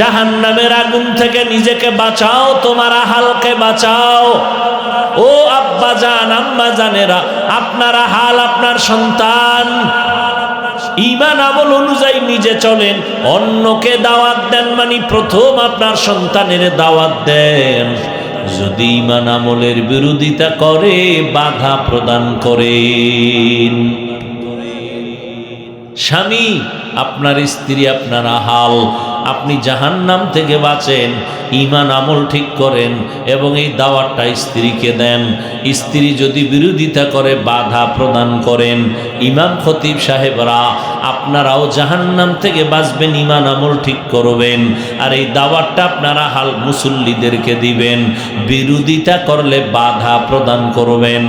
জাহান্নামের আগুন থেকে নিজেকে বাঁচাও, তোমার আহালকে বাঁচাও। ও আব্বা জান, আম্মা জানেরা, আপনার আহাল, আপনার সন্তান ঈমান আমল অনুযায়ী নিজে চলেন, অন্যকে দাওয়াত দেন, মানে প্রথম আপনার সন্তানের দাওয়াত দেন। যদি ঈমান আমলের বিরোধিতা করে, বাধা প্রদান করেন। স্বামী, আপনার স্ত্রী, আপনার আহাল, আপনি জাহান্নাম থেকে বাঁচেন, ঈমান আমল ঠিক করেন এবং এই দাওয়াতটা স্ত্রীকে দেন। স্ত্রী যদি বিরোধিতা করে, বাধা প্রদান করেন। ইমাম খতিব সাহেবরা, আপনারাও জাহান্নাম থেকে বাঁচবেন, ঈমান আমল ঠিক করবেন, আর এই দাওয়াতটা আপনারা হাল মুসল্লিদেরকে দিবেন। বিরোধিতা করলে বাধা প্রদান করবেন।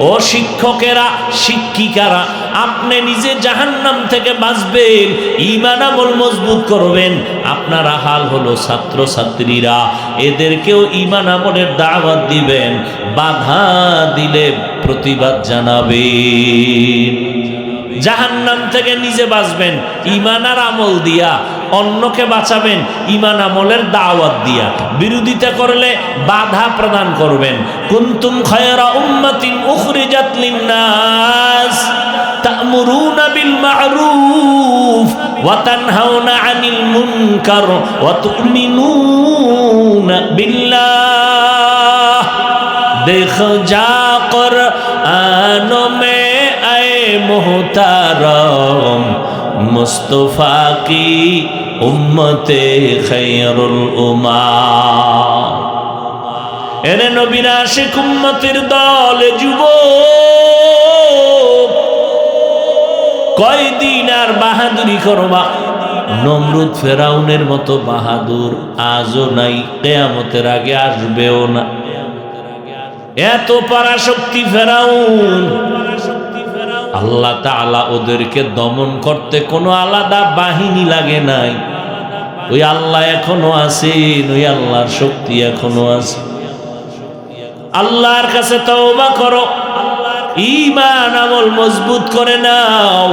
ও শিক্ষকেরা, শিক্ষিকারা, আপনি নিজে জাহান্নাম থেকে বাঁচবেন, ঈমান আমল মজবুত করবেন। আপনার হাল হলো ছাত্র ছাত্রীরা, এদেরকেও ঈমান আমলের দাওয়াত দিবেন। বাধা দিলে প্রতিবাদ জানাবেন। জাহান্নাম থেকে নিজে বাঁচবেন ঈমান আর আমল দিয়া, অন্যকে বাঁচাবেন ঈমান আমলের দাওয়াত দিয়া। বিরোধিতা করলে বাধা প্রদান করবেন। কুনতুম খায়রা উম্মাতিন উখরিজাত লিন্নাস তা'মুরুনা বিল মা'রুফ ওয়া তানহাউনা আনিল মুনকার ওয়া তু'মিনুনা বিল্লাহ। দেখো যা কুরআন মে আয়ে মুহতারম মুস্তফা কি উম্মতে খায়রুল উম্মাহ। এরে নবীর আশিক উম্মতের দল, যুবক, কয়দিন আর বাহাদুরি করবা? নমরুদ ফেরাউনের মতো বাহাদুর আজও নাই, কিয়ামতের আগে আসবেও না। এত পরাশক্তি ফেরাউন, আল্লাহ তাআলা ওদেরকে দমন করতে কোনো আলাদা বাহিনী লাগে নাই। ওই আল্লাহ এখনো আছেন, ওই আল্লাহর শক্তি এখনো আছে। আল্লাহর কাছে তওবা করো, ঈমান আমল মজবুত করে নাও।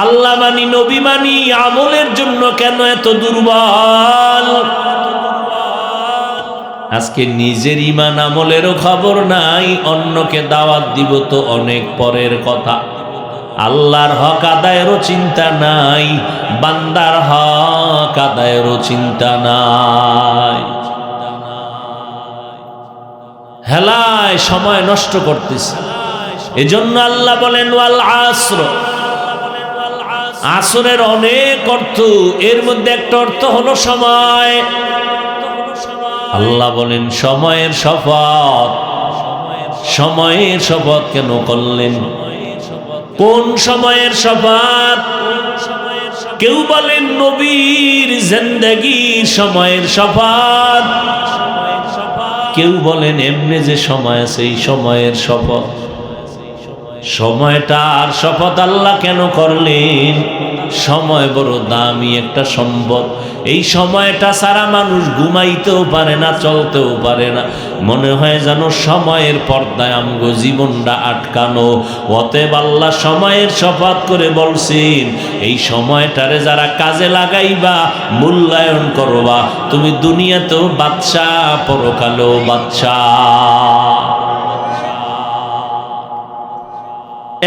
আল্লাহ মানি, নবী মানি, আমলের জন্য কেন এত দুর্বল? আজকে নিজের ঈমান আমলেরও খবর নাই, অন্যকে দাওয়াত দিব তো অনেক পরের কথা। আল্লাহর হক আদায়েরও চিন্তা নাই, বান্দার হক আদায়েরও চিন্তা নাই। হেলায় সময় নষ্ট করতেছে। এজন্য আল্লাহ বলেন ওয়াল আসর। আসরের অনেক অর্থ, এর মধ্যে একটা অর্থ হলো সময়। আল্লাহ বলেন সময়ের শপথ। সময়ের শপথ কেন করলেন? কোন সময়ের শপথ? কেউ বলেন নবীর জিন্দেগীর সময়ের শপথ, কেউ বলেন এমনি যে সময় আছে এই সময়ের শপথ। সময়টার শপথ আল্লাহ কেন করলেন? সময় বড় দামি একটা সম্পদ। এই সময়টা ছাড়া মানুষ ঘুমাইতেও পারে না, চলতেও পারে না। মনে হয় যেন সময়ের পর্দায় আমগো জীবনটা আটকানো। অতএব আল্লাহ সময়ের শপথ করে বলছেন, এই সময়টারে যারা কাজে লাগাইবা, মূল্যায়ন করবা, তুমি দুনিয়াতেও বাদশাহ, পরকালেও বাদশাহ।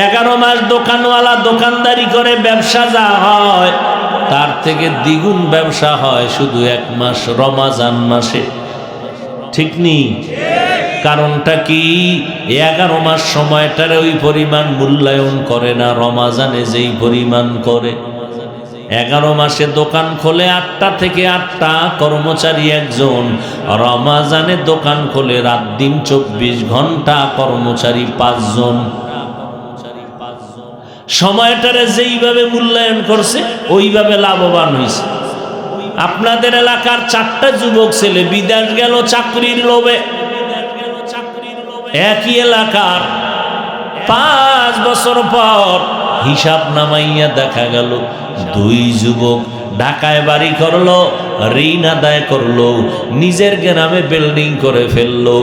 11 মাস দোকানওয়ালা দোকানদারি করে ব্যবসা যা হয়, তার থেকে দ্বিগুণ ব্যবসা হয় শুধু 1 মাস রমাজান মাসে। ঠিক নেই? কারণটা কি? 11 মাস সময়টারে ওই পরিমাণ মূল্যায়ন করে না, রমাজানে যেই পরিমাণ করে। 11 মাসে দোকান খোলে 8টা থেকে 8টা, কর্মচারী একজন। রমাজানে দোকান খোলে রাত দিন 24 ঘন্টা, কর্মচারী 5 জন। সময়টারে যেইভাবে মূল্যায়ন করছে ওইভাবে লাভবান হয়েছে। আপনাদের এলাকার 4টা যুবক ছেলে বিদেশ গেল চাকরির লোভে। একই এলাকার 5 বছর পর হিসাব নামাইয়া দেখা গেল 2 যুবক ঢাকায় বাড়ি করলো, ঋণ আদায় করলো, নিজের গ্রামে বিল্ডিং করে ফেললো,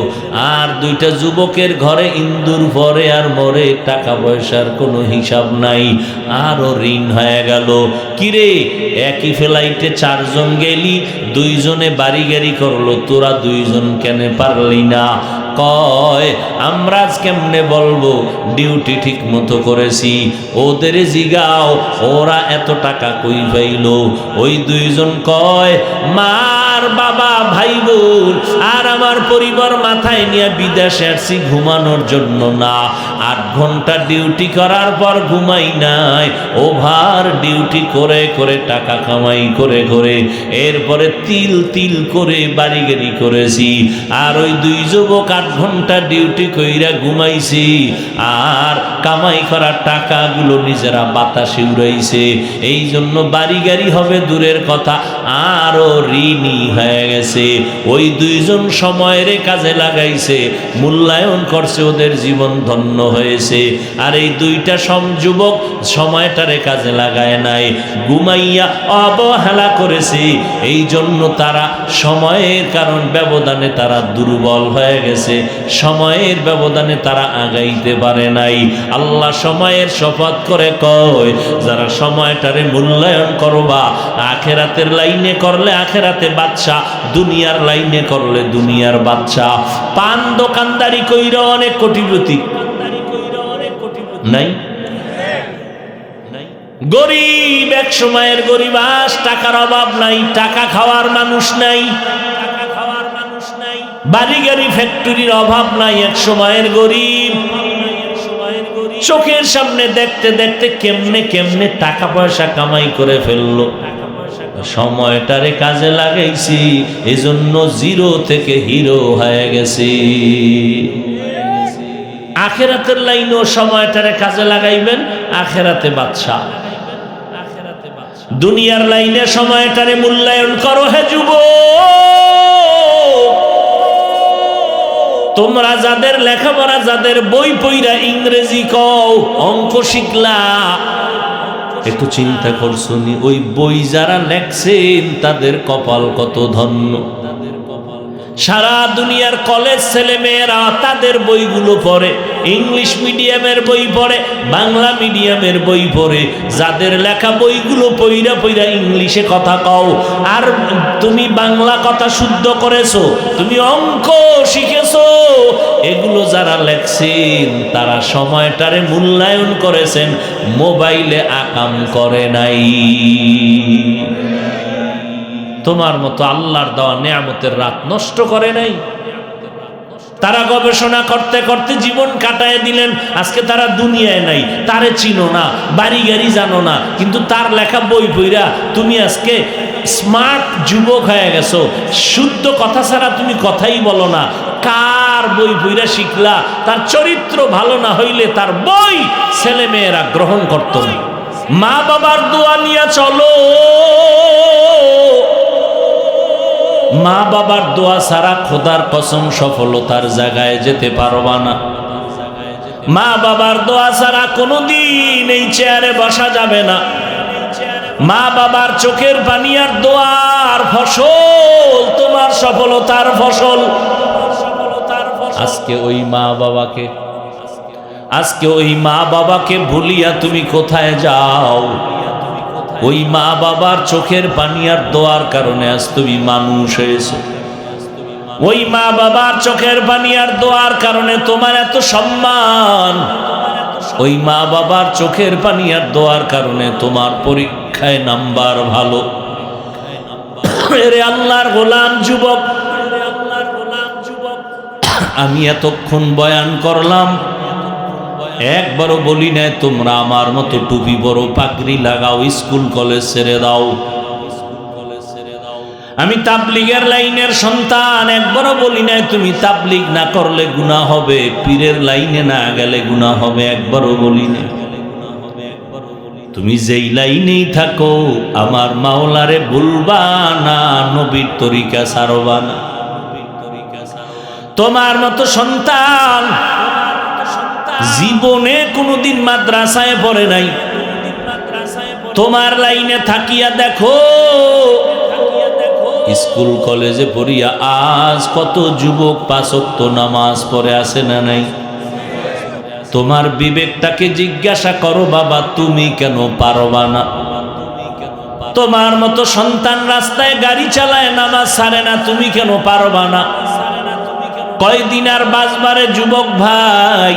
আর দুইটা যুবকের ঘরে ইন্দুর পরে আর মরে, টাকা পয়সার কোনো হিসাব নাই, আরও ঋণ হয়ে গেল। কিরে, একই ফ্লাইটে 4 জন গেলি, 2 জনে বাড়ি গাড়ি করলো, তোরা 2 জন কেন পারলি না? কয় আমরা আজ কেমনে বলবো ডিউটি ঠিক মতো করেছি, ওদের জিগাও ওরা এত টাকা কই পাইলো। ওই 2 জন কয় মার বাবা ভাই বোন আর আমার পরিবার মাথায় নিয়ে বিদেশে আসছি ঘুমানোর জন্য না, 8 ঘন্টা ডিউটি করার পর ঘুমাই নাই, ওভার ডিউটি করে করে টাকা কামাই করে করে এরপরে তিল তিল করে বাড়ি গাড়ি করেছি। আর ওই 2 যুবক 8 ঘন্টা ডিউটি কইরা ঘুমাইছি, আর কামাই করার টাকাগুলো নিজেরা বাতাসে উড়াইছে। এই জন্য বাড়ি গাড়ি হবে দূরের কথা, আরও ঋণী হয়ে গেছে। ওই 2 জন সময়ের কাজে লাগাইছে, মূল্যায়ন করছে, ওদের জীবন ধন্য হয়েছে। আর এই 2টা যুবক সময়টারে কাজে লাগায় নাই, ঘুমাইয়া অবহেলা করেছে। এই জন্য তারা সময়ের কারণ ব্যবধানে তারা দুর্বল হয়ে গেছে, সময়ের ব্যবধানে তারা আগাইতে পারে নাই। আল্লাহ সময়ের শপথ করে কয়, যারা সময়টারে মূল্যায়ন করবা, আখেরাতের লাইনে করলে আখেরাতে বাদশা, দুনিয়ার লাইনে করলে দুনিয়ার বাদশা। পান দোকানদারি কইরা অনেক কোটিপতি নাই, গরিব এক সময়ের গরিব, আজ টাকার অভাব নাই, টাকা খাওয়ার মানুষ নাই, বাড়ি গাড়ি ফ্যাক্টরির অভাব নাই, এক সময়ের গরিব। চোখের সামনে দেখতে দেখতে কেমনে কেমনে টাকা পয়সা কামাই করে ফেললো, সময়টারে কাজে লাগাইছি, এজন্য 0 থেকে হিরো হয়ে গেছে। আখেরাতের লাইনও সময়টারে কাজে লাগাইবেন, আখেরাতে বাদশা। দুনিয়ার লাইনে সময়টারে মূল্যায়ন করো হে যুবক। তোমরা যাদের লেখাপড়া, যাদের বই পইরা ইংরেজি কও, অঙ্ক শিখলা, একটু চিন্তা করছো নি ওই বই যারা লেখছেন তাদের কপাল কত ধন্য। সারা দুনিয়ার কলেজ ছেলে মেয়েরা তাদের বইগুলো পড়ে, ইংলিশ মিডিয়ামের বই পড়ে, বাংলা মিডিয়ামের বই পড়ে। যাদের লেখা বইগুলো পইরা পইরা ইংলিশে কথা কও, আর তুমি বাংলা কথা শুদ্ধ করেছো, তুমি অঙ্ক শিখেছো, এগুলো যারা লেখছেন তারা সময়টারে মূল্যায়ন করেছেন, মোবাইলে আকাম করে নাই। তোমার মতো আল্লাহর দেওয়া নেয়ামতের রাত নষ্ট করে নাই। তারা গবেষণা করতে করতে জীবন কাটায় দিলেন, আজকে তারা দুনিয়ায় নাই, তারে চিনো না, বাড়ি গাড়ি জানো না, কিন্তু তার লেখা বই পইরা তুমি আজকে স্মার্ট যুবক হয়ে গেছো। শুদ্ধ কথা ছাড়া তুমি কথাই বলো না। কার বই পইরা শিখলা? তার চরিত্র ভালো না হইলে তার বই ছেলে মেয়েরা গ্রহণ করত না। মা বাবার দোয়া নিয়ে চলো, মা বাবার দোয়া ছাড়া খোদার কসম সফলতার জায়গায় যেতে পারবা না। মা বাবার দোয়া ছাড়া কোনোদিন এই চেয়ারে বসা যাবে না। মা বাবার চোখের পানি আর দোয়ার ফসল তোমার সফলতার ফসল। আজকে ওই মা বাবাকে ভুলিয়া তুমি কোথায় যাও? ওই মা বাবার চোখের পানি আর দোয়ার কারণে আজ তুমি মানুষ হয়েছো। ওই মা বাবার চোখের পানি আর দোয়ার কারণে তোমার এত সম্মান। ওই মা বাবার চোখের পানি আর দোয়ার কারণে তোমার পরীক্ষায় নাম্বার ভালো। এরে আল্লাহর গোলাম যুবক, আমি এতক্ষণ বয়ান করলাম, একবারও বলি নাই তোমরা আমার মতো টুপি বড় পাগড়ি লাগাও, স্কুল কলেজ ছেড়ে দাও। আমি তাবলিগের লাইনের সন্তান, একবারও বলি নাই তুমি তাবলিগ না করলে গুনাহ হবে, পীরের লাইনে না গেলে গুনাহ হবে, একবারও বলি নাই। তুমি যেই লাইনেই থাকো আমার মাওলারে ভুলবা না, নবীর তরিকা ছাড়বা না। তোমার মতো সন্তান জীবনে কোনোদিন মাদ্রাসায় পড়ে নাই। তোমার লাইনে থাকিয়া দেখো স্কুল কলেজে পড়িয়া আজ কত যুবক পাঁচ ওয়াক্ত নামাজ পড়ে আছে না নাই? তোমার বিবেকটাকে জিজ্ঞাসা করো বাবা, তুমি কেন পারবা না? তোমার মতো সন্তান রাস্তায় গাড়ি চালায়, নামাজ ছাড়ে না, তুমি কেন পারবা না? কয়দিন আর বাঁচবারে যুবক ভাই?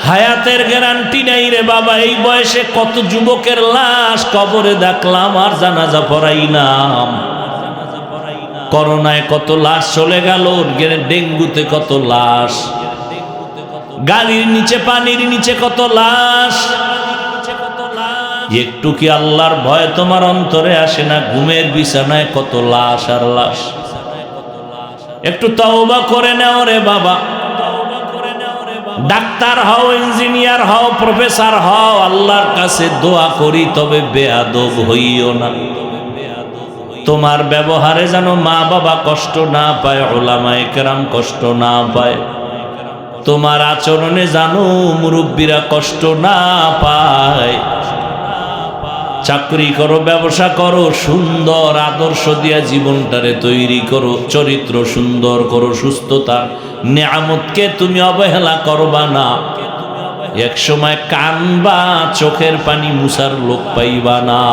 হায়াতের গ্যারান্টি নাই রে বাবা। এই বয়সে কত যুবকের লাশ কবরে দেখলাম আর জানাজা পড়াইলাম। করোনায় কত লাশ চলে গেল, ডেঙ্গুতে কত লাশ, গাড়ির নিচে পানির নিচে কত লাশ। একটু কি আল্লাহর ভয় তোমার অন্তরে আসে না? ঘুমের বিছানায় কত লাশ আর লাশ। একটু তওবা করে নাও রে বাবা। ডাক্তার হও, ইঞ্জিনিয়ার হও, প্রফেসর হও, আল্লাহর কাছে দোয়া করি, তবে বেয়াদব হইও না। তোমার ব্যবহারে যেন মা বাবা কষ্ট না পায়, উলামায়ে কেরাম কষ্ট না পায়। তোমার আচরণে জানো মুরব্বীরা কষ্ট না পায়। চাকরি করো, ব্যবসা করো, সুন্দর আদর্শ দিয়া জীবনটারে তৈরি করো, চরিত্র সুন্দর করো, সুস্থতার নিয়ামতকে তুমি অবহেলা করবা না। এক সময় কানবা, চোখের পানি মুছার লোক পাইবা না।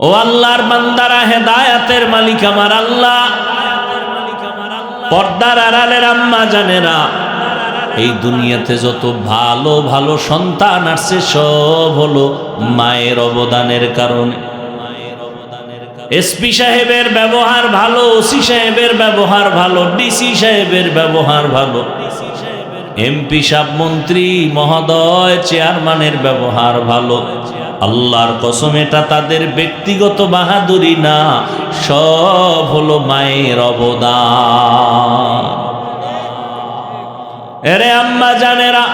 ও আল্লাহর বান্দারা, হেদায়েতের মালিক আমার আল্লাহ। পর্দার আড়ালের আম্মা জানেরা, এই দুনিয়াতে যত ভালো ভালো সন্তান আসছে সব হলো মায়ের অবদানের কারণে। এসপি সাহেবের ব্যবহার ভালো, ওসি সাহেবের ব্যবহার ভালো, ডিসি সাহেবের ব্যবহার ভালো, এমপি সাহেব, মন্ত্রী মহোদয়, চেয়ারম্যানের ব্যবহার ভালো। আল্লাহর কসম, এটা তাদের ব্যক্তিগত বাহাদুরি না, সব হলো মায়ের অবদান। এরে আম্মা জানেরা,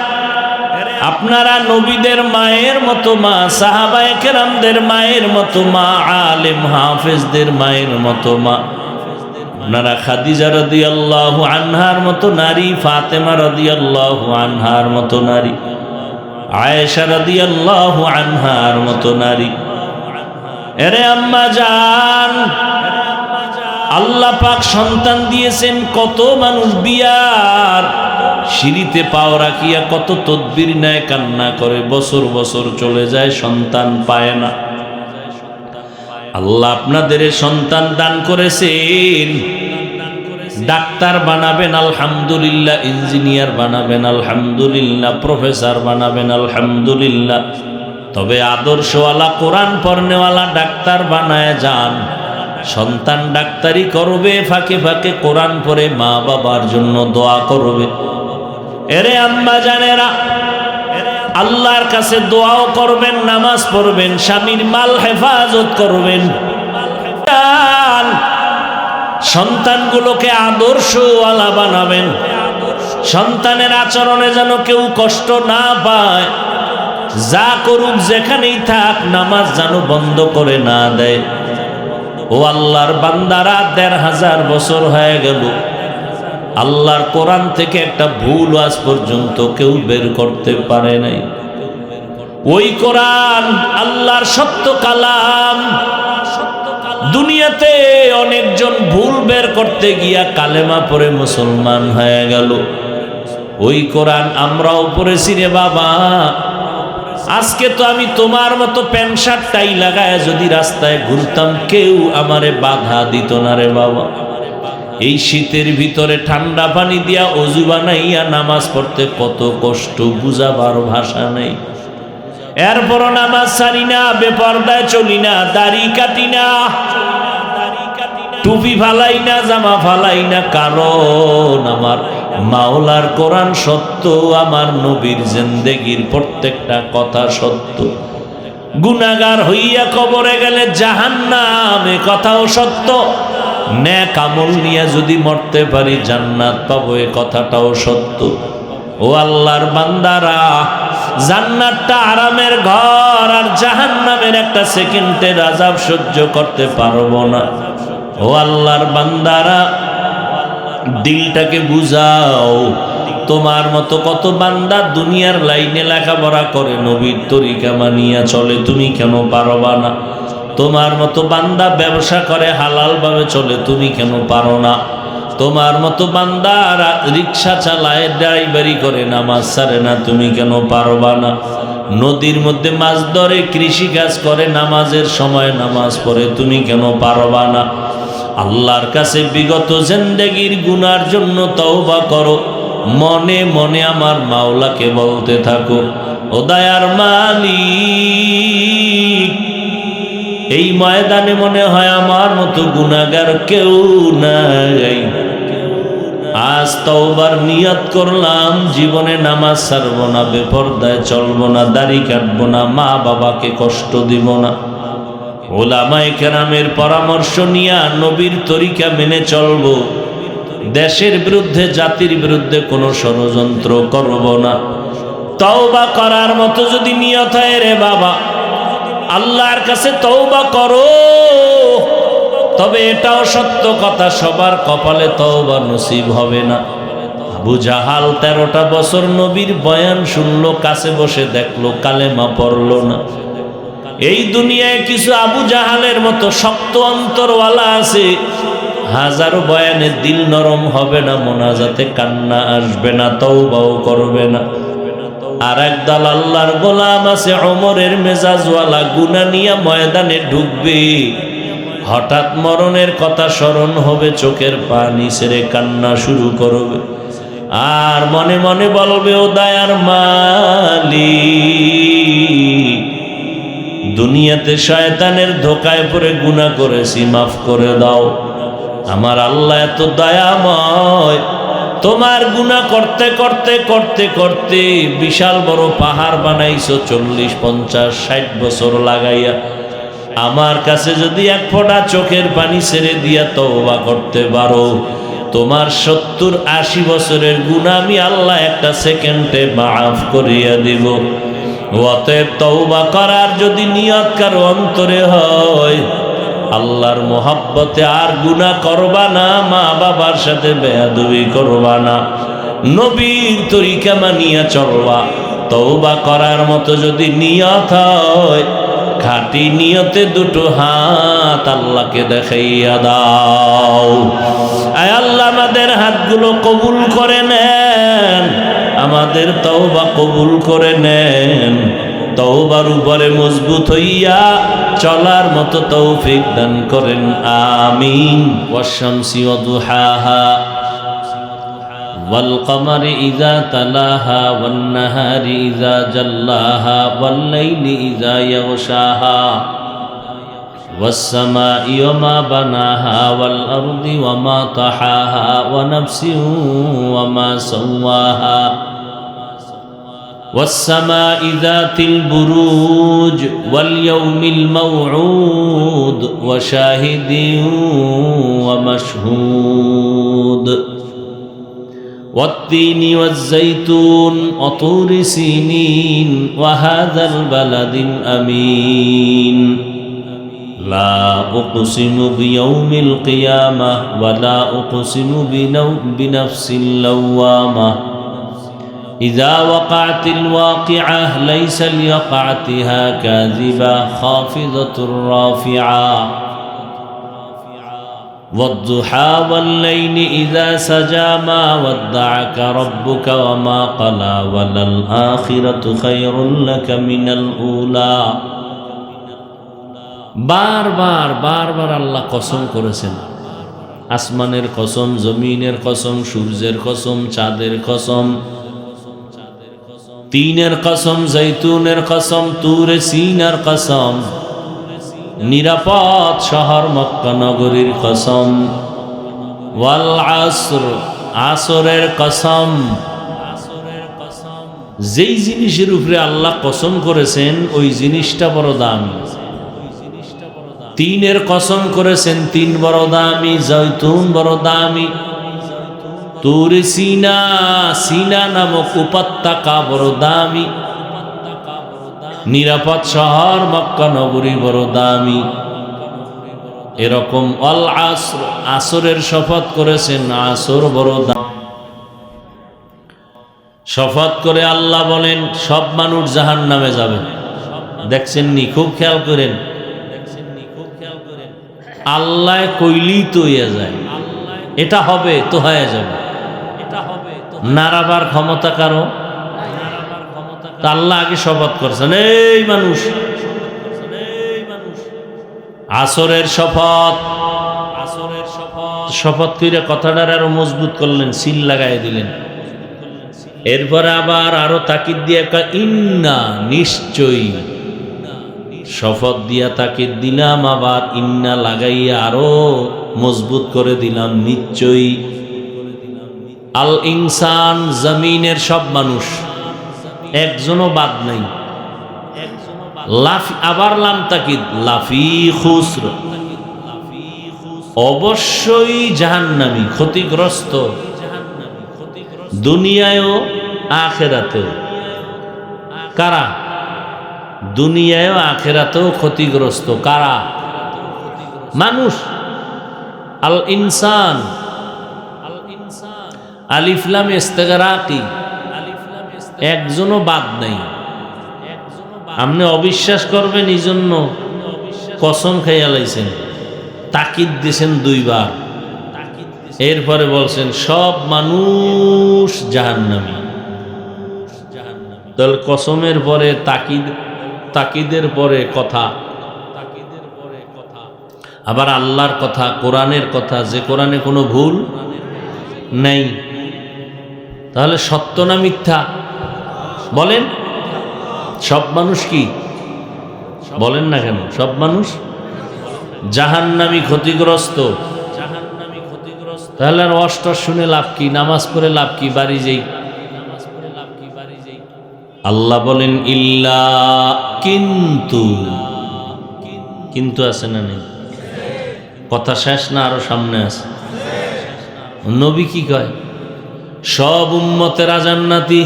আপনারা নবীদের মায়ের মতো মা, সাহাবায়ে কেরামদের মায়ের মতো মা, আলেম হাফেজদের মায়ের মতো মা। আপনারা খাদিজা রাদিয়াল্লাহু আনহার মতো নারী, ফাতেমা রাদিয়াল্লাহু আনহার মতো নারী, আয়েশা রাদিয়াল্লাহু আনহার মতো নারী। এরে আম্মা জান, আল্লাহ পাক সন্তান দিয়েছেন, কত মানুষ বিয়ার সিঁড়িতে পাও রাখিয়া কত তদবির নেয়, কান্না করে, বছর বছর চলে যায়, সন্তান পায় না। আল্লাহ আপনাদের সন্তান দান করেছেন, ডাক্তার বানাবেন আলহামদুলিল্লাহ, ইঞ্জিনিয়ার বানাবেন আলহামদুলিল্লাহ, প্রফেসর বানাবেন আলহামদুলিল্লাহ, তবে আদর্শওয়ালা, কোরআন পড়নেওয়ালা ডাক্তার বানায় যান। সন্তান ডাক্তারি করবে, ফাঁকে ফাঁকে কোরআন পড়ে মা বাবার জন্য দোয়া করবে। এরে আম্মা জানেরা, আল্লাহর কাছে দোয়াও করবেন, নামাজ পড়বেন, স্বামীর মাল হেফাজত করবেন। সন্তানগুলোকে আদর্শওয়ালা বানাবেন, সন্তানের আচরণে যেন কেউ কষ্ট না পায়। যা করুক, যেখানেই থাক, নামাজ যেন বন্ধ করে না দেয়। ও আল্লাহর বান্দারা, ১৫০০ বছর হয়ে গেল, আল্লাহর কোরআন থেকে একটা ভুল আজ পর্যন্ত কেউ বের করতে পারে নাই। ওই কোরআন আল্লাহর সত্য কালাম। দুনিয়াতে অনেকজন ভুল বের করতে গিয়া কালেমা পড়ে মুসলমান হয়ে গেল। ওই কোরআন আমরাও পড়েছি রে বাবা। আজকে তো আমি তোমার মতো প্যান্ট শার্ট টাই লাগায় যদি রাস্তায় ঘুরতাম, কেউ আমারে বাধা দিত না রে বাবা। এই শীতের ভিতরে ঠান্ডা পানি দিয়া অজু বানাইয়া নামাজ পড়তে কত কষ্ট, বুঝাবার ভাষা নেই। এরপর নামাজ ছাড়ি না, বেপরদায় চলি না, দাড়ি কাটি না, টুপি ফালাই না, জামা ফালাই না, কারণ আমার মাওলার কোরআন সত্য, আমার নবীর জিন্দেগির প্রত্যেকটা কথা সত্য। গুনাহগার হইয়া কবরে গেলে জাহান্নাম, এ কথাও সত্য। নেক আমল নিয়ে যদি মরতে পারি জান্নাত পাবো, এ কথাটাও সত্য। ও আল্লাহর বান্দারা, জান্নাতটা আরামের ঘর, আর জাহান্নামের একটা সেকেন্ডের আযাব সহ্য করতে পারবো না। ও আল্লাহর বান্দারা, দিলটাকে বুঝাও, তোমার মতো কত বান্দা দুনিয়ার লাইনে লেখাপড়া করে নবীর তরিকা মানিয়া চলে, তুমি কেন পারবা না? তোমার মতো বান্দা ব্যবসা করে হালালভাবে চলে, তুমি কেন পারো না? তোমার মতো বান্দা রিক্সা চালায়, ড্রাইভারি করে, নামাজ ছাড়ে না, তুমি কেন পারবা না? নদীর মধ্যে মাছ ধরে, কৃষিকাজ করে, নামাজের সময় নামাজ পড়ে, তুমি কেন পারবা না? আল্লাহর কাছে বিগত জিন্দেগির গুনার জন্য তওবা করো, মনে মনে আমার মাওলাকে বলতে থাকো, ও দয়ার মালিক, এই ময়দানে মনে হয় আমার মতো গুনাহগার কেউ নাই। আজ তওবার নিয়ত করলাম, জীবনে নামাজ ছাড়বো না, বেপরদায় চলবো না, দাড়ি কাটবো না, মা বাবাকে কষ্ট দিব না, ওলামায়ে কেরামের পরামর্শ নিয়ে নবীর তরিকা মেনে চলবো, দেশের বিরুদ্ধে জাতির বিরুদ্ধে কোনো ষড়যন্ত্র করব না। তওবা করার মতো যদি নিয়ত হয় রে বাবা, আল্লাহর কাছে তওবা করো। তবে এটাও সত্য কথা, সবার কপালে তওবা নসিব হবে না। আবু জাহাল 13টা বছর নবীর বয়ান শুনলো, কাছে বসে দেখলো, কালেমা পড়লো না। এই দুনিয়ায় কিছু আবু জাহালের মতো শক্ত অন্তরওয়ালা আছে, হাজারো বয়ানে দিল নরম হবে না, মোনাজাতে কান্না আসবে না, তওবাও করবে না। আর একদল আল্লাহর গোলাম আছে, ওমরের মেজাজওয়ালা, গুনাহ নিয়ে ময়দানে ঢুকবে, হঠাৎ মরণের কথা স্মরণ হবে, চোখের পানি ছেড়ে কান্না শুরু করবে, আর মনে মনে বলবে, ও দয়ার মালিক, দুনিয়াতে শয়তানের ধোকায় পড়ে গুনাহ করেছি, মাফ করে দাও। আমার আল্লাহ এত দয়াময়, তোমার গুনাহ করতে করতে করতে করতে বিশাল বড় পাহাড় বানাইছো, 40, 50, 60 বছর লাগাইয়া। আমার কাছে যদি এক ফোঁটা চোখের পানি ছেড়ে দিয়া তওবা করতে পারো, তোমার 70-80 বছরের গুনাহ আমি আল্লাহ একটা সেকেন্ডে মাফ করিয়া দিব। অতএব তওবা করার যদি নিয়ত কারো অন্তরে হয়, আল্লাহর মোহাব্বতে আর গুনাহ করবা না, মা বাবার সাথে বেয়াদবি করবা না, নবীর তরিকা মানিয়া চলবা। তওবা করার মতো যদি নিয়ত হয়, খাঁটি নিয়তে দুটো হাত আল্লাহকে দেখাইয়া দাও। আয় আল্লাহ, আমাদের হাতগুলো কবুল করে নেন, আমাদের তওবা কবুল করে নেন, তওবার উপরে মজবুত হইয়া চলার মতো তৌফিক দান করেন, আমিন। ওয়াশ-শামসি ওয়া দুহাহা ওয়াল কমারি ইযা তালাহা ওয়ান নাহারি ইযা জাল্লাহা ওয়াল লাইলি ইযা ইয়াগশাহা ওয়াস সামাই ওয়া মা বানাহা ওয়াল আরদি ওয়া মা তাহাহা ওয়া নাফসিন ওয়া মা সাওয়াহা والسماء ذات البروج واليوم الموعود وشاهد ومشهود والتين والزيتون وطور سينين وهذا البلد الأمين لا أقسم بيوم القيامة ولا أقسم بنفس اللوامة إذا وقعت الواقعة ليس لوقعتها كاذبة خافضة رافعة والضحى والليل إذا سجى ما ودعك ربك وما قلى وللآخرة خير لك من الأولى বারবার আল্লাহ কসম করেছেন, আসমানের কসম, জমিনের কসম, সূর্যের কসম, চাঁদের কসম, তিনের কসম, জৈতুনের কসম, তুরে সিনার কসম, নিরাপদ শহর মক্কা নগরীর কসম, ওয়াল আসর, আসরের কসম। যেই জিনিসের উপরে আল্লাহ কসম করেছেন ওই জিনিসটা বড় দামি। তিনের কসম করেছেন, তিন বড় দামি, জৈতুন বড় দামি, তুরে সিনা, সিনা নামক উপত্যকা বড় দামি, নিরাপদ শহর মক্কা নগরী বড় দামি। এরকম আল আসর, আসরের শপথ করেছেন, আসর বড় দামি। শপথ করে আল্লাহ বলেন সব মানুষ জাহান্নামে যাবে। দেখছেন নি? খুব খেয়াল করেন, আল্লাহ কইলেই তো হইয়া যায়, এটা হবে তো হয়ে যাবে, নারাবার ক্ষমতা কারো? আল্লাহ আগে শপথ করছেন, এই মানুষ, আসরের শপথ, শপথ করে কথাটার আরো মজবুত করলেন, সিল লাগাই দিলেন। এরপরে আবার আরো তাকিদ দিয়ে ইন্না, নিশ্চয়ই, শপথ দিয়া তাকিদ দিলাম, আবার ইন্না লাগাইয়া আরো মজবুত করে দিলাম, নিশ্চয়ই। আল ইনসান, জমিনের সব মানুষ, একজনও বাদ নাই। আবার লাম তাকিদ, লাফি খুসর, অবশ্যই জাহান্নামী, ক্ষতিগ্রস্ত, দুনিয়ায়ও আখেরাতেও। কারা? দুনিয়ায়ও আখেরাতেও ক্ষতিগ্রস্ত কারা? মানুষ। আল ইনসান, আলিফ লাম ইস্তেগরাকি, একজনও বাদ নাই। আপনি অবিশ্বাস করবেন এই জন্য কসম খাইয়া লাইছেন, তাকিদ দিয়েছেন দুইবার, এরপরে বলছেন সব মানুষ জাহান্নামী। তাহলে কসমের পরে তাকিদ, তাকিদের পরে কথা, আবার আল্লাহর কথা, কোরআনের কথা, যে কোরআনে কোনো ভুল নেই। তাহলে সত্য না মিথ্যা বলেন? সব মানুষ কি বলেন না কেন? সব মানুষ জাহান্নামী, ক্ষতিগ্রস্ত। তাহলে আর অষ্ট শুনে লাভ কি? নামাজ পড়ে লাভ কি? বাড়ি যাই। আল্লাহ বলেন ইল্লা, কিন্তু, কিন্তু আছে না নেই? কথা শেষ না আরো সামনে আছে? নবী কি কয়? সব উম্মতেরা জান্নাতি।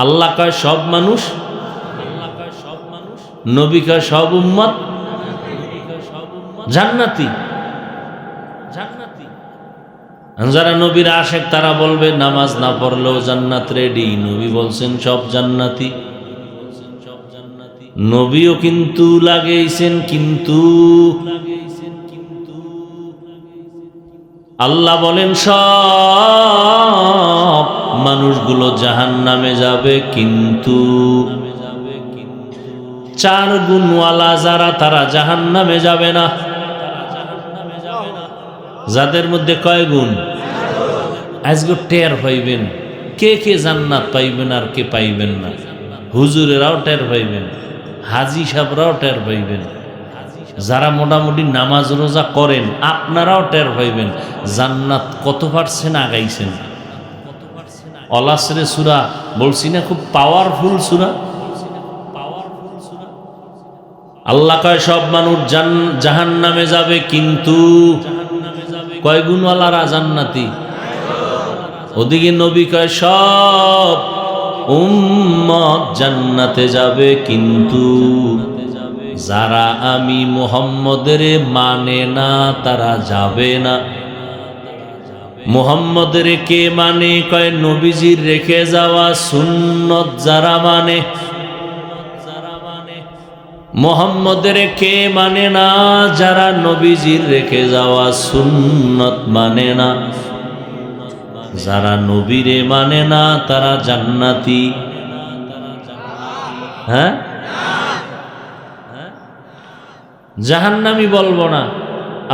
আল্লাহ কয় সব মানুষ, নবী কয় সব উম্মত জান্নাতি। যারা নবীর আশেক তারা বলবে নামাজ না পড়লেও জান্নাত রেডি। নবী বলছেন সব জান্নাতি। নবীও কিন্তু লাগাইছেন কিন্তু। আল্লাহ বলেন সব মানুষগুলো জাহান্নামে যাবে, কিন্তু চার গুণওয়ালা যারা তারা জাহান্নামে যাবে না। যাদের মধ্যে কয় গুণ? আজকে টের পাইবেন কে কে জান্নাত পাইবেন আর কে পাইবেন না। হুজুরেরাও টের পাইবেন, হাজি সাহেবরাও টের পাইবেন, যারা মোটামুটি নামাজ রোজা করেন আপনারাও টের পাইবেন জান্নাত কত পার্সেন্ট আগাইছেন। অলাসরে সূরা বলছি না, খুব পাওয়ারফুল সূরা। আল্লাহ কয় সব মানুষ জাহান্নামে যাবে, কিন্তু কয় গুণওয়ালারা জান্নাতি। ওদিকে নবী কয় সব উম্মত জান্নাতে যাবে, কিন্তু যারা আমি মুহাম্মদের মানে না তারা যাবে না। মুহাম্মদের কে মানে? কয় নবীজির রেখে যাওয়া সুন্নত যারা মানে। মুহাম্মদের কে মানে না? যারা নবীজির রেখে যাওয়া সুন্নত মানে না। যারা নবীরে মানে না তারা জান্নাতি। হ্যাঁ, জাহান্নামী বলবো না।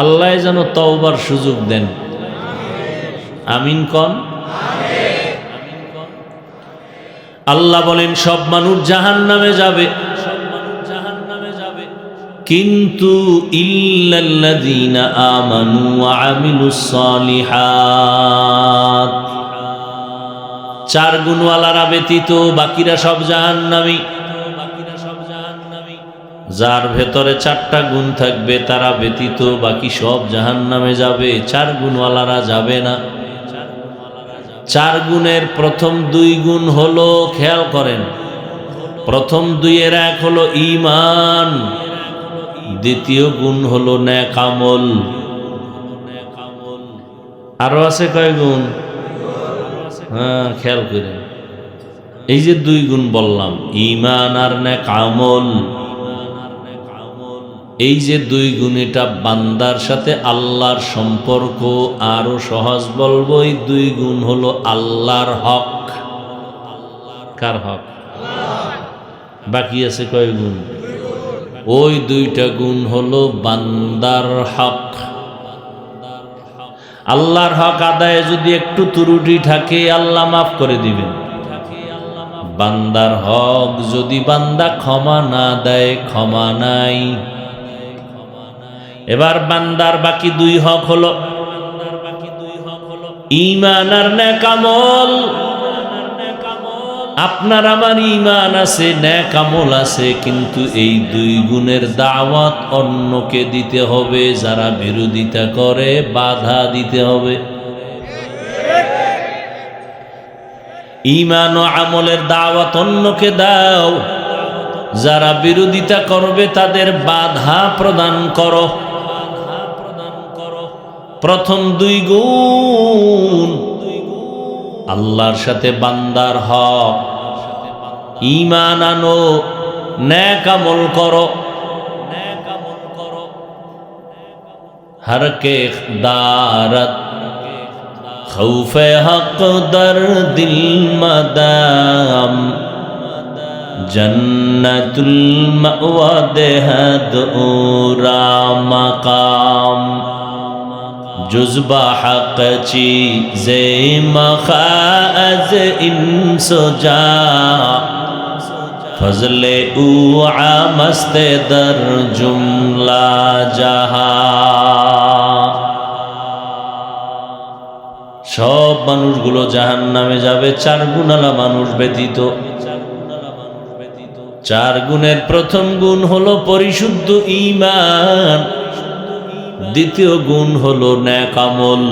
আল্লাহ যেন তওবার সুযোগ দেন। আমিন কন। আল্লাহ বলেন সব মানুষ জাহান্নামে যাবে, কিন্তু ইল্লাল্লাযীনা আমানু ওয়া আমিলুস সালিহাত, চার গুণওয়ালারা ব্যতীত বাকিরা সব জাহান্নামী। যার ভেতরে চারটা গুণ থাকবে তারা ব্যতীত বাকি সব জাহান্নামে যাবে, চার গুণওয়ালারা যাবে না। চার গুণের প্রথম দুই গুণ হলো, খেয়াল করেন, প্রথম দুইয়ের এক হলো ঈমান, দ্বিতীয় গুণ হলো নেক আমল। আরো আছে কয় গুণ? হ্যাঁ, খেয়াল করেন, এই যে দুই গুণ বললাম, ঈমান আর নেক আমল, এই যে দুই গুণ, এটা বান্দার সাথে আল্লাহর সম্পর্ক। আরো সহজ বলবো, এই দুই গুণ হলো আল্লাহর হক। কার হক? বাকি আছে কয় গুণ? ওই দুইটা গুণ হলো বান্দার হক। আল্লাহর হক আদায়ে যদি একটু ত্রুটি থাকে, আল্লাহ মাফ করে দিবেন। বান্দার হক যদি বান্দা ক্ষমা না দেয়, ক্ষমা নাই। এবার বান্দার বাকি দুই হক হলো ঈমান আর নেক আমল। আপনার আমার ঈমান আছে, নেক আমল আছে, কিন্তু এই দুই গুণের দাওয়াত অন্যকে দিতে হবে। যারা বিরোধিতা করে বাধা দিতে হবে। ঈমান ও আমলের দাওয়াত অন্যকে দাও, যারা বিরোধিতা করবে তাদের বাধা প্রদান করো। প্রথম দুই গুণ আল্লাহর সাথে বান্দার হক। ঈমান আনো, নেক আমল করো। হর কে দারত খৌফে হক দর দিল মদাম, জন্নতুল মাওয়া দেহদ উরা মাকাম। जुज़्बा हक़ चीज़े मखाज़ इंसोजा, फज़ले उ आमस्ते दर जुमला जहा। সব মানুষগুলো জাহান্নামে যাবে, চার গুণালা মানুষ ব্যতীত। চার গুণের প্রথম গুণ হলো পরিশুদ্ধ ঈমান, দ্বিতীয় গুণ হলো নেক আমল।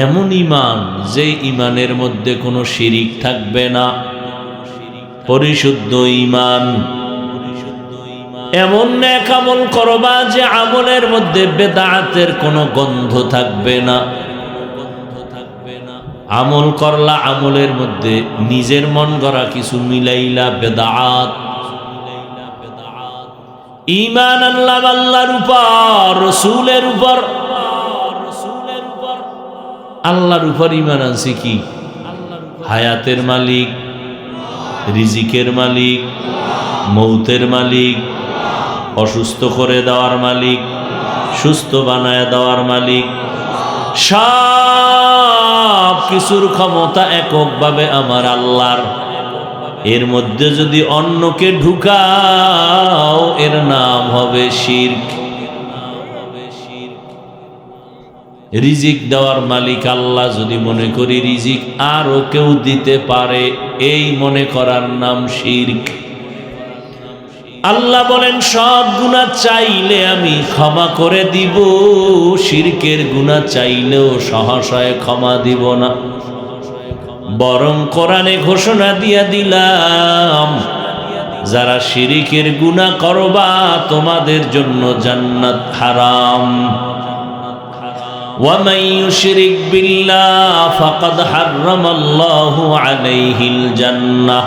এমন ঈমান যে ঈমানের মধ্যে কোনো শিরিক থাকবে না, পরিশুদ্ধ ঈমান। এমন নেক আমল করবা যে আমলের মধ্যে বেদাতের কোনো গন্ধ থাকবে না। আমল করলা, আমলের মধ্যে নিজের মন গড়া কিছু মিলাইলা, বেদাত। ঈমান আনলাম আল্লাহর উপর, রসুলের উপর। আল্লাহর উপর ঈমান আনছি কি? হায়াতের মালিক, রিজিকের মালিক, মৌতের মালিক, অসুস্থ করে দেওয়ার মালিক, সুস্থ বানায় দেওয়ার মালিক। সব কিছুর ক্ষমতা এককভাবে আমার আল্লাহর। এর মধ্যে যদি অন্যকে ঢুকাও, এর নাম হবে শিরক। রিজিক দেওয়ার মালিক আল্লাহ, যদি মনে করি রিজিক আরো কেউ দিতে পারে, এই মনে করার নাম শিরক। আল্লাহ বলেন সব গুনাহ চাইলে আমি ক্ষমা করে দিব, শিরকের গুনাহ চাইলেও সহসায় ক্ষমা দিব না। বরং কোরআনে ঘোষণা দিয়া দিলাম, যারা শিরকের গুনাহ করবা তোমাদের জন্য জান্নাত হারাম। ওয়ামান ইউশরিক বিল্লাহ ফাকাদ হারামাল্লাহু আলাইহিল জান্নাহ।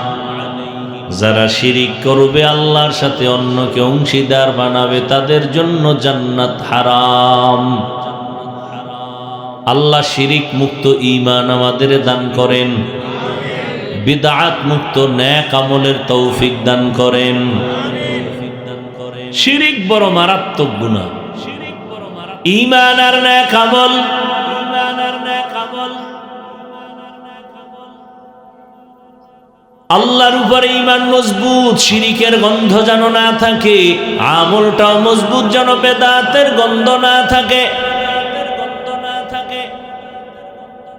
যারা শিরিক করবে, আল্লাহর সাথে অন্যকে অংশীদার বানাবে, তাদের জন্য জান্নাত হারাম। আল্লাহ শিরিক মুক্ত ঈমান আমাদের দান করেন, বিদআত মুক্ত নেক আমলের তৌফিক দান করেন। শিরিক বড় মারাত্মক গুনাহ। ঈমান আর নেক আমল, আল্লাহর উপরে ঈমান মজবুত, শিরিকের গন্ধ যেন না থাকে। আমলটাও মজবুত, যেন বেদাতের গন্ধ না থাকে।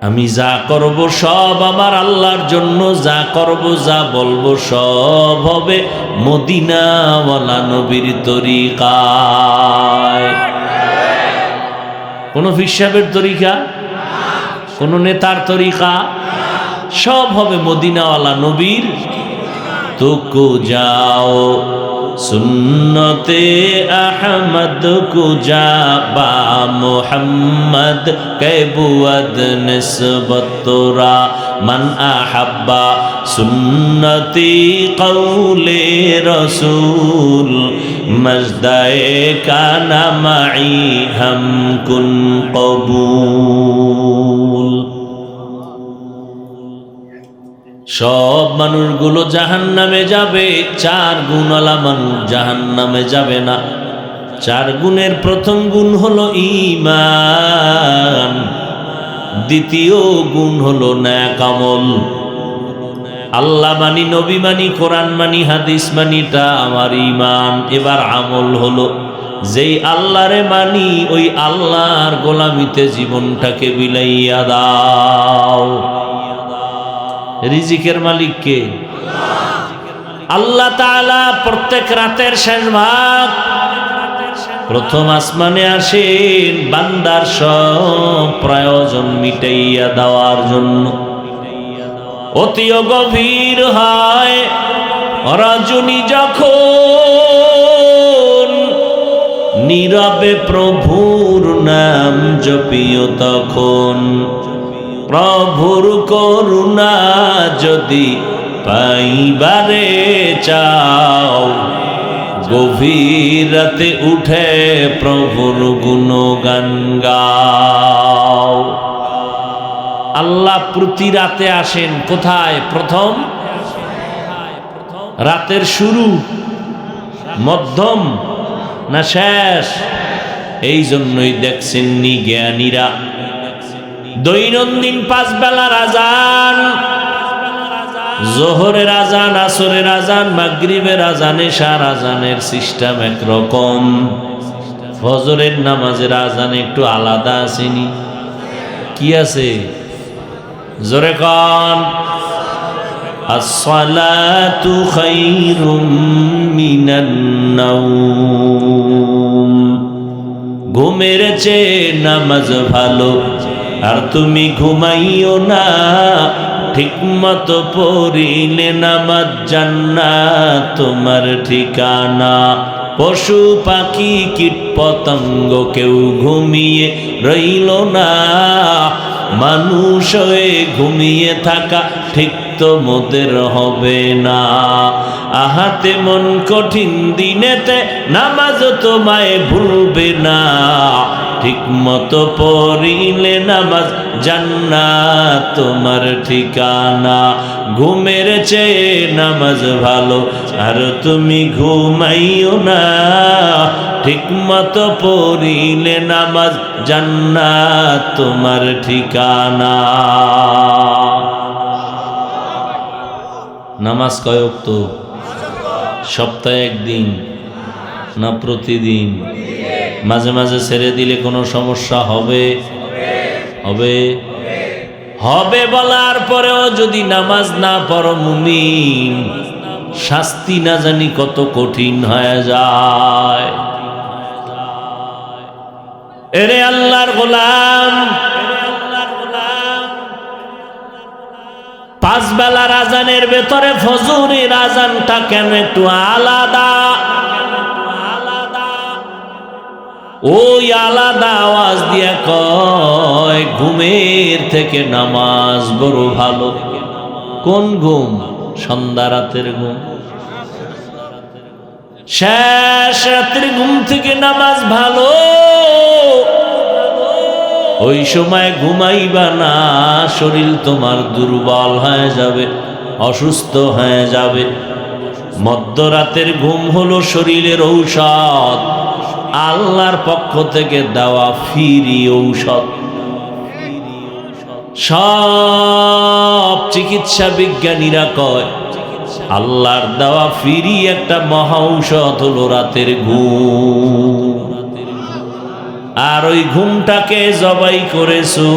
আমি যা করব সব আমার আল্লাহর জন্য, যা করব যা বলবো সব হবে মদিনাওয়ালা নবীর তরিকায়। কোন ফিসাবের তরিকা, কোন নেতার তরিকা, সব হবে মদিনাওয়ালা নবীর। তুকু যাও সুন্নতে আহমদ কুজা বা মোহাম্মদ কেবুয়াদ নিসবত তোরা মান আহাব্বা সুন্নতি কৌলে রসুল মজদায়ে কানা মাই হাম কুন কবুল। সব মানুষগুলো জাহান্নামে যাবে, 4 গুণওয়ালা মানুষ জাহান্নামে যাবে না। 4 গুণের প্রথম গুণ হলো ঈমান, দ্বিতীয় গুণ হলো নেক আমল। আল্লাহ মানি, নবী মানি, কোরআন মানি, হাদিস মানিটা আমার ঈমান। এবার আমল হলো যেই আল্লাহরে মানি ওই আল্লাহর গোলামিতে জীবনটাকে বিলাইয়া দাও। রিজিকের মালিক কে? আল্লাহ তাআলা। প্রত্যেক রাতের শেষ ভাগ প্রথম আসমানে আসেন বান্দার সব প্রয়োজন মিটাইয়া দেওয়ার জন্য। অতিও গভীর হয় রজনী যখন, নীরবে প্রভুর নাম জপিও তখন। প্রভুর করুণা যদি পাইবারে চাও, গভীর রাতে উঠে প্রভুর গুণগান গাও। আল্লাহ প্রতি রাতে আসেন কোথায়? প্রথম রাতের শুরু, মধ্যম না শেষ? এই জন্যই দেখছেন নি জ্ঞানীরা দৈনন্দিন 5 বেলার আজান, জোহরের আজান, আসরের আজান, মাগরিবের আজান, এশার আজানের সিস্টেম একরকম। ফজরের নামাজের আজান একটু আলাদা আসেনি? কি আছে? জোরে কন। আসসালাতু খায়রুম মিনান নাওম। ঘুমের চেয়ে নামাজ ভালো, আর তুমি ঘুমাইও না। ঠিক মতো পড়িলে নামাজ জান্নাত তোমার ঠিকানা। পশু পাখি কীট পতঙ্গ কেউ ঘুমিয়ে রইল না, মানুষ হয়ে ঘুমিয়ে থাকা ঠিক তো মোদের হবে না। আহাতে মন কঠিন দিনেতে নামাজ তোমায় ভুলবে না। ঠিক মতো পড়িলে নামাজ জান্নাত তোমার ঠিকানা। ঘুমের চেয়ে নামাজ ভালো, আর তুমি ঘুমাইও না। ঠিক মতো পড়িলে নামাজ জান্নাত তোমার ঠিকানা। নামাজ কয় ওয়াক্ত? সপ্তাহে একদিন না প্রতিদিন? মাঝে মাঝে ছেড়ে দিলে কোনো সমস্যা হবে? হবে হবে বলার পরেও যদি নামাজ না পড়ো মুমিন, শাস্তি না জানি কত কঠিন হয়ে যায়। এরে আল্লাহর গোলাম, 5 বেলার আজানের ভেতরে ফজরের আজানটা কেন একটু আলাদা? ওই আলাদা আওয়াজ দিয়া কয় ঘুমের থেকে নামাজ বড় ভালো। কোন ঘুম? সন্ধ্যা রাতের ঘুম। শেষ রাতের ঘুম থেকে নামাজ ভালো। ওই সময় ঘুমাইবা না, শরীর তোমার দুর্বল হয়ে যাবে, অসুস্থ হয়ে যাবে। মধ্যরাতের ঘুম হলো শরীরের ঔষধ, আল্লাহর পক্ষ থেকে দেওয়া ফ্রি ঔষধ। সব চিকিৎসা বিজ্ঞানীরা কয় আল্লাহর দেওয়া ফ্রি একটা মহা ঔষধ হলো রাতের ঘুম। আর ওই ঘুমটাকে জবাই করেছো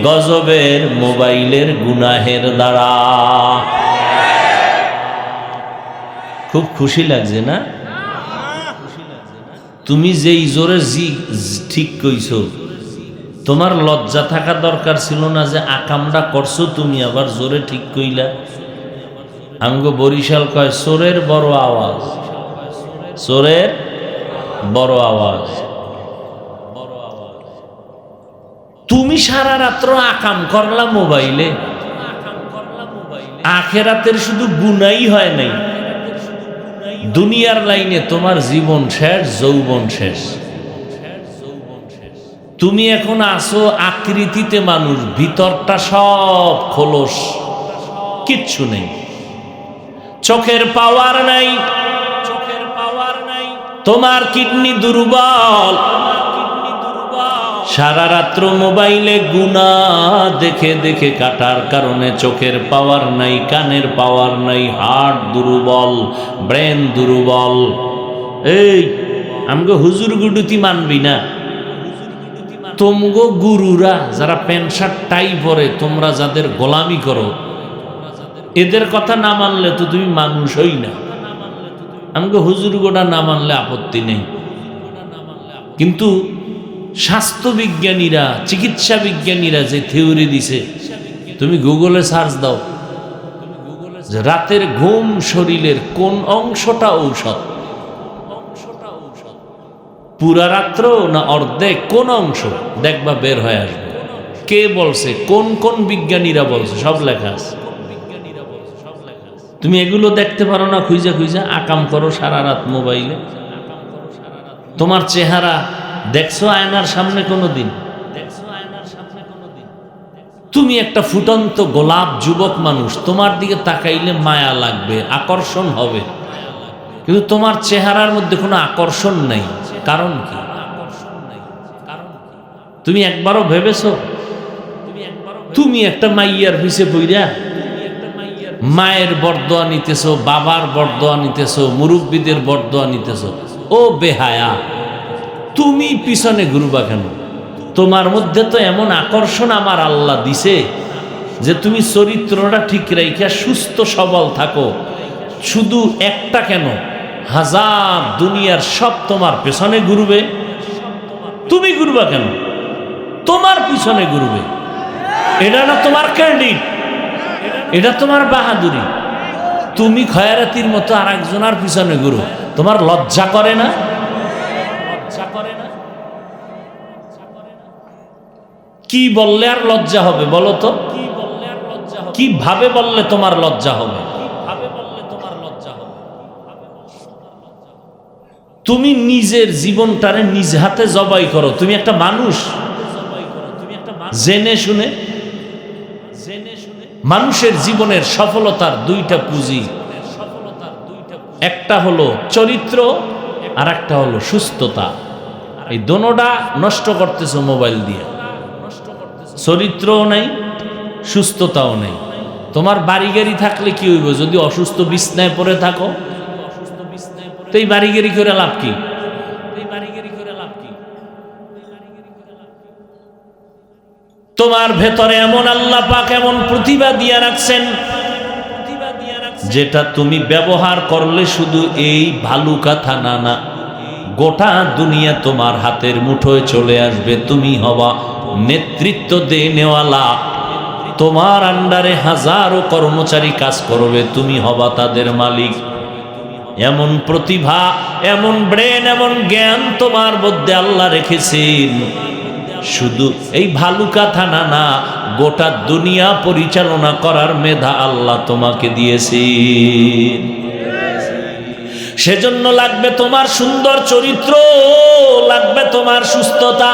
গজবের মোবাইলের গুনাহের দ্বারা। খুব খুশি লাগছে না? তুমি যেই জোরে ঠিক কইছো, তোমার লজ্জা থাকা দরকার ছিল না যে আকামটা করছো তুমি আবার জোরে ঠিক কইলা। আমগো বরিশাল কয় চোরের বড় আওয়াজ। চোরের বড় আওয়াজ। তুমি সারা রাত্র আকাম করলা মোবাইলে, আখেরাতের শুধু গুনাই হয় নাই, দুনিয়ার লাইনে তোমার জীবন শেষ, যৌবন শেষ। তুমি এখন আসো আকৃতিতে মানুষ, ভিতরটা সব খোলস, কিচ্ছু নেই। চোখের পাওয়ার নাই, তোমার কিডনি দুর্বল, সারা রাত্র মোবাইলে গুনাহ দেখে দেখে কাটার কারণে চোখের পাওয়ার নাই, কানের পাওয়ার নাই, হার্ট দুর্বল, ব্রেন দুর্বল। এই আমগো হুজুর গুডুতি মানবি না, তোমগো গুরুরা যারা প্যান্ট শার্ট টাই পরে, তোমরা যাদের গোলামি করো, এদের কথা না মানলে তো তুমি মানুষ হই না। আমগো হুজুর গোটা না মানলে আপত্তি নেই, কিন্তু স্বাস্থ্য বিজ্ঞানীরা, চিকিৎসা বিজ্ঞানীরা যে থিওরি দিছে, তুমি গুগলে সার্চ দাও যে রাতের ঘুম শরীরের কোন অংশটা ঔষধ, পুরা রাত্র না অর্ধেক, কোন অংশ, দেখবা বের হয়ে আসবে। কে বলছে, কোন কোন বিজ্ঞানীরা বলছে, সব লেখা আছে। তুমি এগুলো দেখতে পারো না, খুঁজা খুঁজা আকাম করো সারা রাত মোবাইলে। তোমার চেহারা দেখছো আয়নার সামনে কোনোদিন? তুমি একটা ফুটন্ত গোলাপ যুবক মানুষ, তোমার দিকে তাকাইলে মায়া লাগবে, আকর্ষণ হবে, কিন্তু তোমার চেহারার মধ্যে কোনো আকর্ষণ নেই। কারণ কি? তুমি একবারও ভেবেছো? তুমি একটা মাইয়ার পিছে বইরা মায়ের বরদোয়া নিতেছো, বাবার বরদোয়া নিতেছো, মুরব্বীদের বরদোয়া নিতেছো, ও বেহায়া, তুমি পিছনে ঘুরবা কেন? তোমার মধ্যে তো এমন আকর্ষণ আমার আল্লাহ দিছে যে তুমি চরিত্রটা ঠিক রাইখা সুস্থ সবল থাকো। শুধু একটা কেন, হাজার দুনিয়ার সব তোমার পেছনে ঘুরবে, তুমি ঘুরবা কেন? তোমার পিছনে ঘুরবে। এটা না তোমার ক্রেডিট, এটা তোমার বাহাদুরি। তুমি খয়রাতির মতো আর একজনের পিছনে ঘুরো, তোমার লজ্জা করে না? কি বললে আর লজ্জা হবে বলো তো? কিভাবে বললে তোমার লজ্জা হবে? তুমি নিজের জীবনটারে নিজ হাতে জবাই করো। তুমি একটা মানুষ, জেনে শুনে। মানুষের জীবনের সফলতার দুইটা পুঁজি, একটা হলো চরিত্র আর একটা হলো সুস্থতা। এই দোনোটা নষ্ট করতেছো মোবাইল দিয়ে। চরিত্রও নাই, সুস্থতাও নেই। তোমার বাড়ি গাড়ি থাকলে কি হইব? যদি অসুস্থ বিছনায় পড়ে থাকো, তো এই বাড়ি গাড়ি করে লাভ কি? তোমার ভেতরে এমন আল্লাহ পাক এমন প্রতিভা দিয়ে রাখছেন, যেটা তুমি ব্যবহার করলে শুধু এই ভালুকা থানা না, গোটা দুনিয়া তোমার হাতের মুঠোয় চলে আসবে। তুমি হবা নেতৃত্ব দেনেওয়ালা, তোমার আন্ডারে হাজারো কর্মচারী কাজ করবে, তুমি হবা তাদের মালিক। এমন প্রতিভা, এমন ব্রেন, এমন জ্ঞান তোমার মধ্যে আল্লাহ রেখেছেন। শুধু এই ভালুকা থানা না, গোটা দুনিয়া পরিচালনা করার মেধা আল্লাহ তোমাকে দিয়েছেন। সেজন্য লাগবে তোমার সুন্দর চরিত্র, লাগবে তোমার সুস্থতা।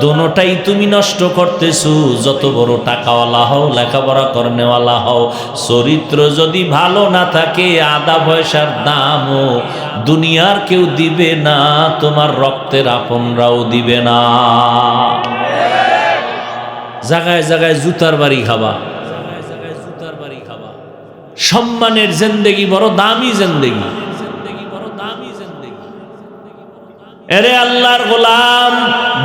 দোনোটাই তুমি নষ্ট করতেছো। যত বড় টাকাওয়ালা হও, লেখাপড়া করনেওয়ালা হও, চরিত্র যদি ভালো না থাকে, আধা পয়সার দামও দুনিয়ার কেউ দিবে না, তোমার রক্তের আপনরাও দিবে না। জায়গায় জায়গায় জুতার বাড়ি খাবা, সম্মানের জিন্দেগি বড় দামি জিন্দেগি। এরে আল্লাহর গোলাম,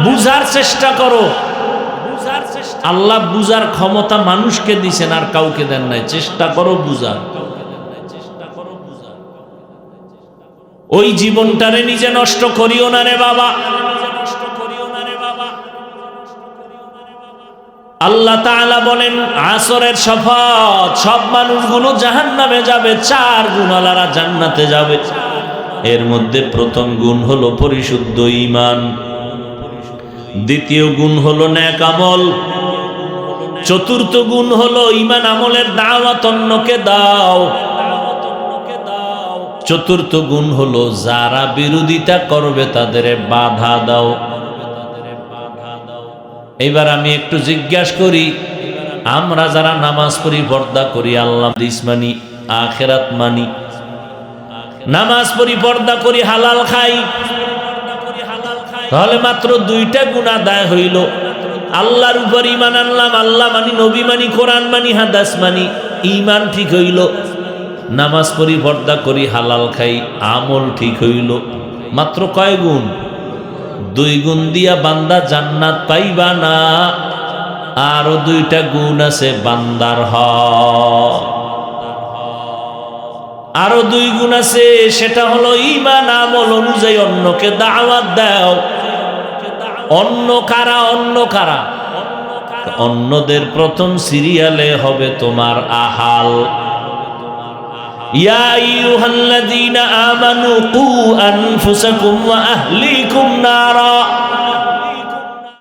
বুঝার চেষ্টা করো। আল্লাহ বুঝার ক্ষমতা মানুষকে দিছেন, আর কাউকে দেন নাই। চেষ্টা করো বুঝার। ওই জীবনটারে নিজে নষ্ট করিও না রে বাবা। আল্লাহ তাআলা বলেন, আসরের শপথ, সব মানুষগুলো জাহান্নামে যাবে, 4 গুণওয়ালারা জান্নাতে যাবে। এর মধ্যে প্রথম গুণ হলো পরিশুদ্ধ ঈমান, দ্বিতীয় গুণ হলো নেক আমল, চতুর্থ গুণ হলো ঈমান আমলের দাওয়াত অন্যকে দাও, চতুর্থ গুণ হলো যারা বিরোধিতা করবে তাদের বাধা দাও। এবার আমি একটু জিজ্ঞাসা করি, আমরা যারা নামাজ পড়ি, পর্দা করি, আল্লাহ হাদিস মানি, আখিরাত মানি, নামাজ পড়ি, পর্দা করি, হালাল খাই, তাহলে মাত্র দুইটা গুণ আদায় হইল। আল্লাহর উপর ঈমান আনলাম, আল্লাহ মানি, নবী মানি, কোরআন মানি, হাদিস মানি, ঈমান ঠিক হইল। নামাজ পড়ি, পর্দা করি, হালাল খাই, আমল ঠিক হইল। মাত্র কয় গুণ? দুই গুণ দিয়া বান্দা জান্নাত পাইবা না, আরো দুইটা গুণ আছে বান্দার হক, আরো দুই গুণ আছে, সেটা হলো ঈমান আমল অনুযায়ী অন্যকে দাওয়াত দাও। অন্য কারা? অন্য কারা? অন্যদের প্রথম সিরিয়ালে হবে তোমার আহাল। ইয়া আইয়ুহাল্লাযীনা আমানু কু আনফুসাকুম ওয়া আহলিকুম নারা